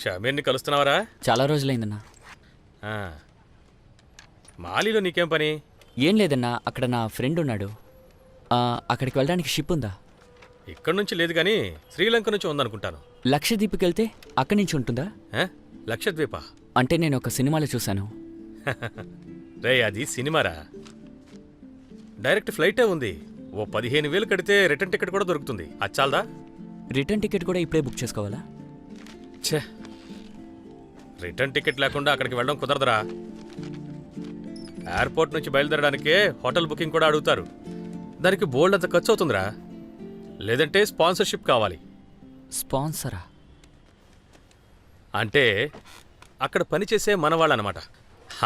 షమీర్ని కలుస్తున్నావరా? చాలా రోజులైందన్నా. మాలీలో నీకేం పని? ఏం లేదన్నా, అక్కడ నా ఫ్రెండ్ ఉన్నాడు. అక్కడికి వెళ్ళడానికి షిప్ ఉందా? ఇక్కడ నుంచి లేదు కానీ శ్రీలంక నుంచి ఉందనుకుంటాను. లక్షద్వీప్కి వెళ్తే అక్కడి నుంచి ఉంటుందా? లక్షద్వీప అంటే నేను ఒక సినిమాలో చూశాను. రే అది సినిమారా, డైరెక్ట్ ఫ్లైటే ఉంది. ఓ 15,000 కడితే రిటర్న్ టికెట్ కూడా దొరుకుతుంది. అచ్చాలదా? రిటర్న్ టికెట్ కూడా ఇప్పుడే బుక్ చేసుకోవాలా? ఛే, రిటర్న్ టికెట్ లేకుండా అక్కడికి వెళ్ళడం కుదరదురా. ఎయిర్పోర్ట్ నుంచి బయలుదేరడానికే హోటల్ బుకింగ్ కూడా అడుగుతారు. దానికి బోల్డ్ అంత ఖర్చు అవుతుందిరా. లేదంటే స్పాన్సర్షిప్ కావాలి. స్పాన్సరా? అంటే అక్కడ పనిచేసే మనవాళ్ళనమాట.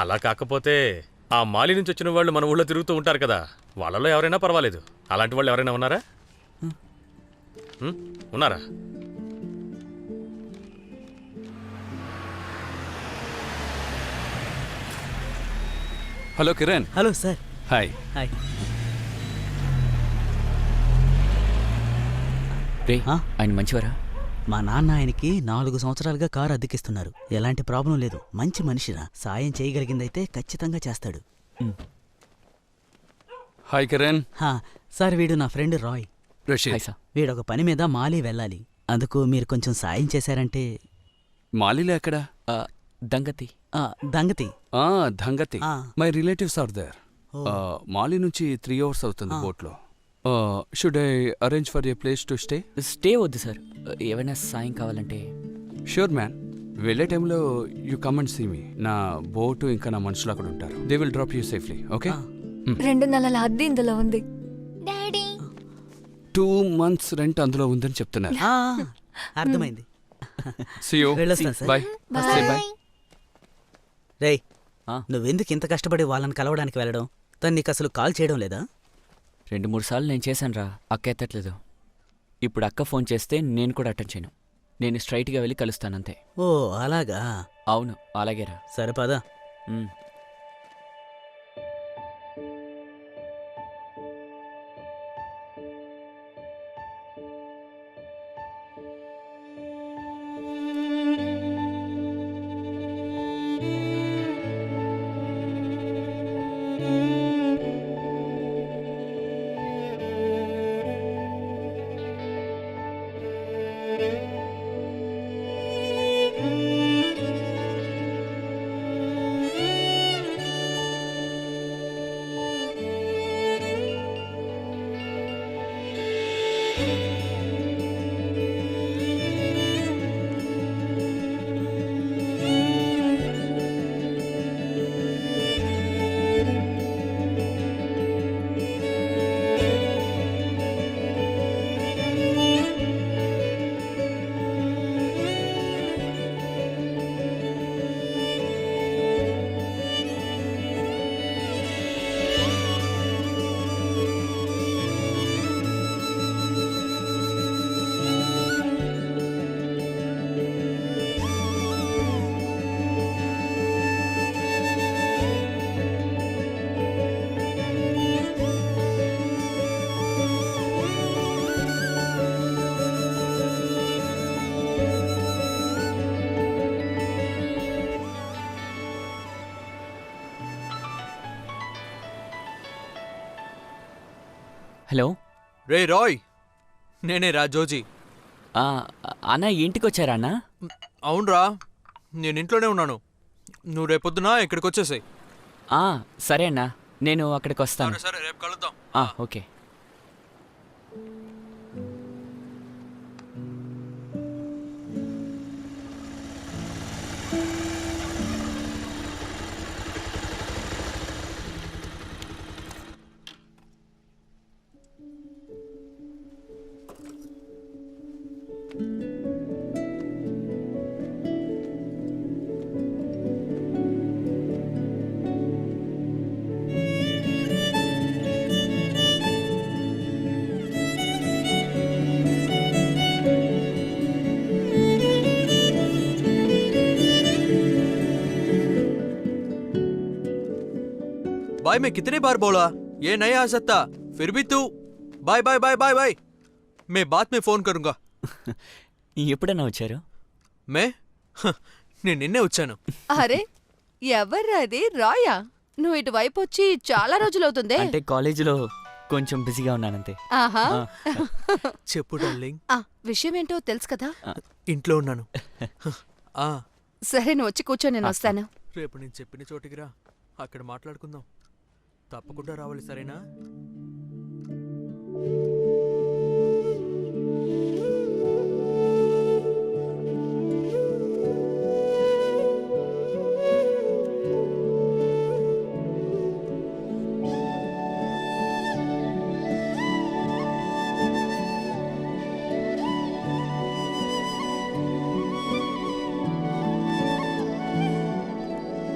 అలా కాకపోతే ఆ మాలి నుంచి వచ్చిన వాళ్ళు మన ఊళ్ళో తిరుగుతూ ఉంటారు కదా, వాళ్ళలో ఎవరైనా పర్వాలేదు. అలాంటి వాళ్ళు ఎవరైనా ఉన్నారా? ఉన్నారా? Hello Kiran. Hello sir. Hi. Hi. రే, ఆయన మంచివారా? మా నాన్న ఆయనకి 4 సంవత్సరాలుగా కారు అద్దెకిస్తున్నారు. ఎలాంటి ప్రాబ్లం లేదు. మంచి మనిషిరా. సాయం చేయగలిగిందైతే ఖచ్చితంగా చేస్తాడు. హాయ్ కిరణ్. సార్, వీడు నా ఫ్రెండ్ రాయ్. రషీద్. వీడొక పని మీద మాలి వెళ్ళాలి. అందుకు మీరు కొంచెం సాయం చేశారంటే. మాలీలో ఎక్కడ? దంగతి. దంగతి. దంగతి. My relatives are there. Male నుంచి 3 hours అవుతుంది బోట్లో. Should I arrange for a place to stay? Stay వద్దు సార్, ఏమైనా సాయం కావాలంటే. Sure man. వెళ్ళే టైంలో you come and see me. నా బోటు ఇంకా నా మనుషులు అక్కడ ఉంటారు. They will drop you safely. Okay? 2 నెలల అద్దె ఇందులో ఉంది డాడీ. 2 months రెంట్ అందులో ఉందని చెప్తున్నారు. అర్థమైంది. See you. వెళ్ళొస్తాను సార్. Bye. Bye. రేయ్, నువ్వెందుకు ఇంత కష్టపడి వాళ్ళని కలవడానికి వెళ్ళడం? తను నీకు అసలు కాల్ చేయడం లేదా? 2-3 సార్లు నేను చేశాను రా, అక్క ఎత్తట్లేదు. ఇప్పుడు అక్క ఫోన్ చేస్తే నేను కూడా అటెండ్ చేయను. నేను స్ట్రైట్గా వెళ్ళి కలుస్తానంతే. ఓ అలాగా? అవును, అలాగేరా. సరే పదా. హలో. రే రాయ్, నేనే రా జోజీ. అన్న ఇంటికి వచ్చారా అన్న? అవునరా, నేను ఇంట్లోనే ఉన్నాను. నువ్వు రేపొద్దున ఇక్కడికి వచ్చేసాయి. సరే అన్న, నేను అక్కడికి వస్తాను. సరే, రేపు కలుద్దాం. ఓకే. भाई मैं कितनी बार बोला ये नहीं आ सकता, फिर भी तू bye bye bye bye bye. मैं बाद में फोन करूंगा. ఎప్పుడన్నా వచ్చారు? मैं నేను నిన్నే వచ్చాను. అరే ఎవర్రా అది? రాయా? నువ్వు ఇటువైపు వచ్చి చాలా రోజులవుతుందే. అంటే కాలేజీలో కొంచెం బిజీగా ఉన్నానంతే. ఆహా. చెప్పు డార్లింగ్. విషయం ఏంటో తెలుసు కదా? ఇంట్లో ఉన్నాను. ఆ, సరే నువ్వు వచ్చి కూర్చో, నేను వస్తాను. రేపు నేను చెప్పిన చోటికి రా, అక్కడ మాట్లాడుకుందాం. తప్పకుండా రావాలి, సరేనా?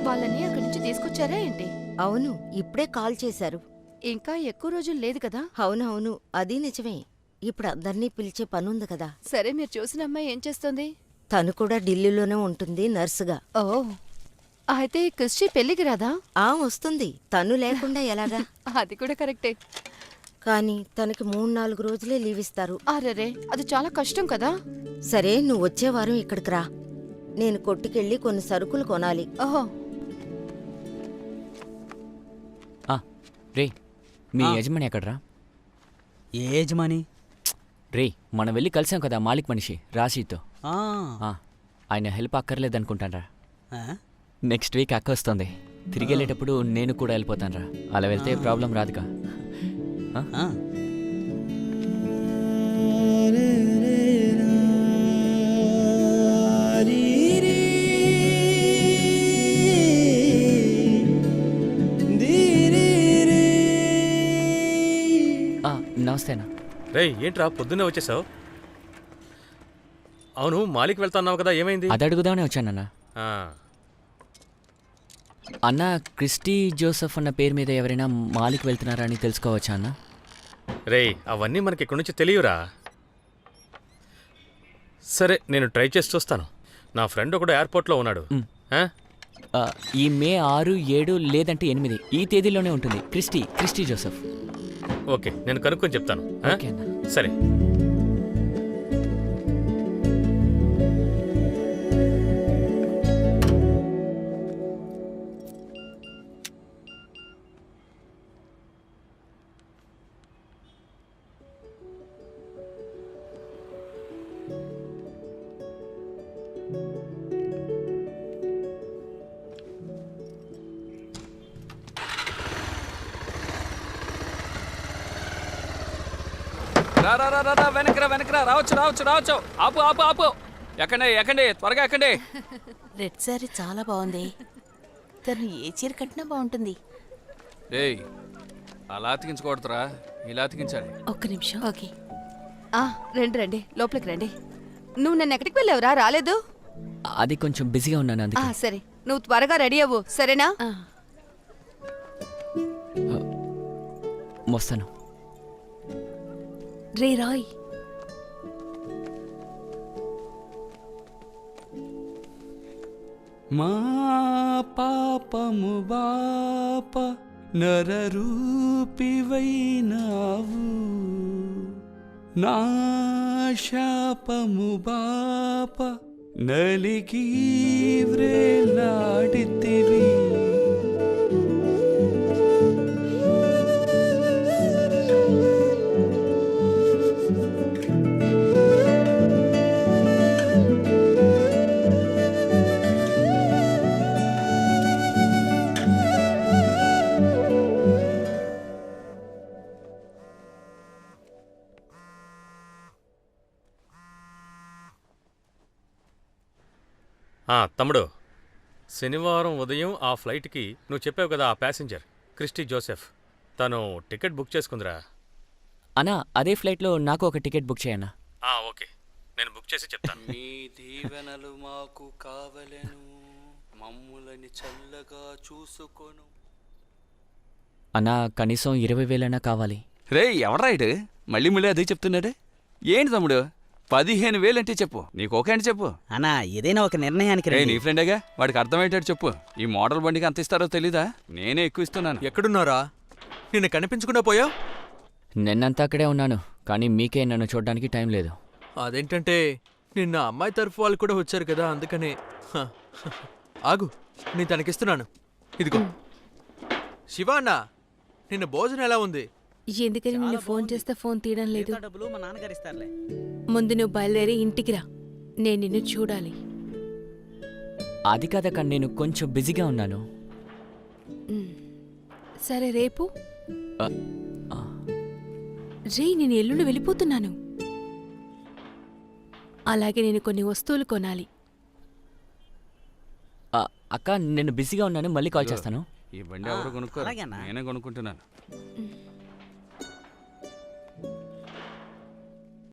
వాళ్ళని అక్కడి నుంచి తీసుకొచ్చారా ఏంటి? అవును, ఇప్పుడే కాల్ చేశారు. ఇంకా ఎక్కువ రోజులు లేదు కదా? అవునవును, అది నిజమే. ఇప్పుడు అందర్నీ పిలిచే పనుంది కదా. సరే, మీరు చూసిన అమ్మాయి ఏం చేస్తుంది? తను కూడా ఢిల్లీలోనే ఉంటుంది నర్సుగా. ఓ, అయితే క్రిస్టి పెళ్లికి రాదా? వస్తుంది. తను లేకుండా ఎలాగా? అది కూడా కరెక్టే. కానీ తనకి 3-4 రోజులే లీవ్ ఇస్తారు. అరెరే, అది చాలా కష్టం కదా. సరే, నువ్వు వచ్చే వారం ఇక్కడికి రా. నేను కొట్టుకెళ్ళి కొన్ని సరుకులు కొనాలి. ఓహో, రే, మీ యజమాని ఎక్కడ్రా? ఏ యజమాని? రే, మనం వెళ్ళి కలిసాం కదా మాలిక్ మనిషి రాశీతో. ఆ, ఆయన హెల్ప్ అక్కర్లేదనుకుంటానరా. ఆ? నెక్స్ట్ వీక్ అక్క వస్తుంది. తిరిగి వెళ్ళేటప్పుడు నేను కూడా వెళ్ళిపోతానరా. అలా వెళ్తే ప్రాబ్లం రాదుగా. ఆ. నమస్తేనా. రేయ్, ఏంట్రా పొద్దున్నే వచ్చేసావు? అవును, మాలిక్ వెళ్తా అన్నావు కదా, ఏమైంది? అది అడుగుదామనే వచ్చానన్నా. ఆ, అన్న, క్రిస్టీ జోసెఫ్ అన్న పేరు మీద ఎవరైనా మాలిక్ వెళ్తున్నారా అని తెలుసుకోవచ్చా అన్న? రేయ్, అవన్నీ మనకి ఇక్కడి నుంచి తెలియరా. సరే, నేను ట్రై చేసి చూస్తాను. నా ఫ్రెండ్ ఒకడు ఎయిర్పోర్ట్లో ఉన్నాడు. ఈ మే 6, 7 లేదంటే 8 ఈ తేదీలోనే ఉంటుంది క్రిస్టీ జోసెఫ్. ఓకే, నేను కనుక్కొని చెప్తాను. ఓకే అన్న. సరే. రా వెనకరా రావచ్చు. ఆపు. ఎక్కండి త్వరగా ఎక్కండి. రెడ్ సారీ చాలా బాగుంది. తను ఏ చీర కట్టినా బాగుంటుంది. రేయ్, అలా అతికించకూడదురా, ఇలా అతికించాలి. ఒక్క నిమిషం. ఓకే. రండి లోపలికి రండి. నువ్వు నన్ను ఎక్కడికి వెళ్ళావురా? రాలేదు. అది కొంచెం బిజీగా ఉన్నాను అందుకే. సరే, నువ్వు త్వరగా రెడీ అవ్వు, సరేనా? వస్తాను. రే రాయ్, మా పాపము బాప నరరూపివైనావు, నా శాపము బాప నలిగి వ్రేలాడితివి. తమ్ముడు, శనివారం ఉదయం ఆ ఫ్లైట్కి నువ్వు చెప్పావు కదా, ఆ ప్యాసింజర్ క్రిస్టీ జోసెఫ్, తను టికెట్ బుక్ చేసుకుందిరా. అన్నా, అదే ఫ్లైట్లో నాకు ఒక టికెట్ బుక్ చేయన్నా. ఓకే, నేను బుక్ చేసి చెప్తాను. మీ దీవెనలు మాకు కావలెను, మమ్ములని చల్లగా చూసుకోను. అన్నా, కనీసం 20,000 కావాలి. రే, ఎవడ్రాయిడు మళ్ళీ అదే చెప్తున్నాడే? ఏంటి తమ్ముడు, 15,000 అంటే చెప్పు. నీకు ఓకే అంటే చెప్పు. అన్నా, ఏదైనా ఒక నిర్ణయానికి రే, రండి. నీ ఫ్రెండేగా, వాడికి అర్థమయ్యేటట్టు చెప్పు. ఈ మోడల్ బండికి అంత ఇస్తారో తెలీదా? నేనే ఎక్కువ ఇస్తున్నాను. ఎక్కడున్నారా? నిన్న కనిపించకుండా పోయావు. నిన్నంతా అక్కడే ఉన్నాను, కానీ మీకే నన్ను చూడడానికి టైం లేదు. అదేంటంటే నిన్న అమ్మాయి తరఫు వాళ్ళు కూడా వచ్చారు కదా, అందుకనే. హ, ఆగు నేను తనకిస్తున్నాను. ఇదిగో శివ అన్న, నిన్న భోజనం ఎలా ఉంది? ఎందుకని నిన్ను ఫోన్ చేస్తే ఫోన్ తీయడం లేదు? మిగతా డబ్బులు మా నాన్నగారు ఇస్తారులే. ముందు నువ్వు బయలుదేరి ఇంటికి రా, నేను నిన్ను చూడాలి. అది కాదక్క, నేను కొంచెం బిజీగా ఉన్నాను. సరే రేపు ఆ, ఆ, రే, నేను ఎల్లుండి వెళ్ళిపోతున్నాను. అలాగే నేను కొన్ని వస్తువులు కొనాలి. ఆ, అక్క నేను బిజీగా ఉన్నాను, మళ్ళీ కాల్ చేస్తాను. ఈ బండి ఎవరు కొనుక్కోరు, అలాగేనా? నేనే కొనుక్కుంటున్నాను.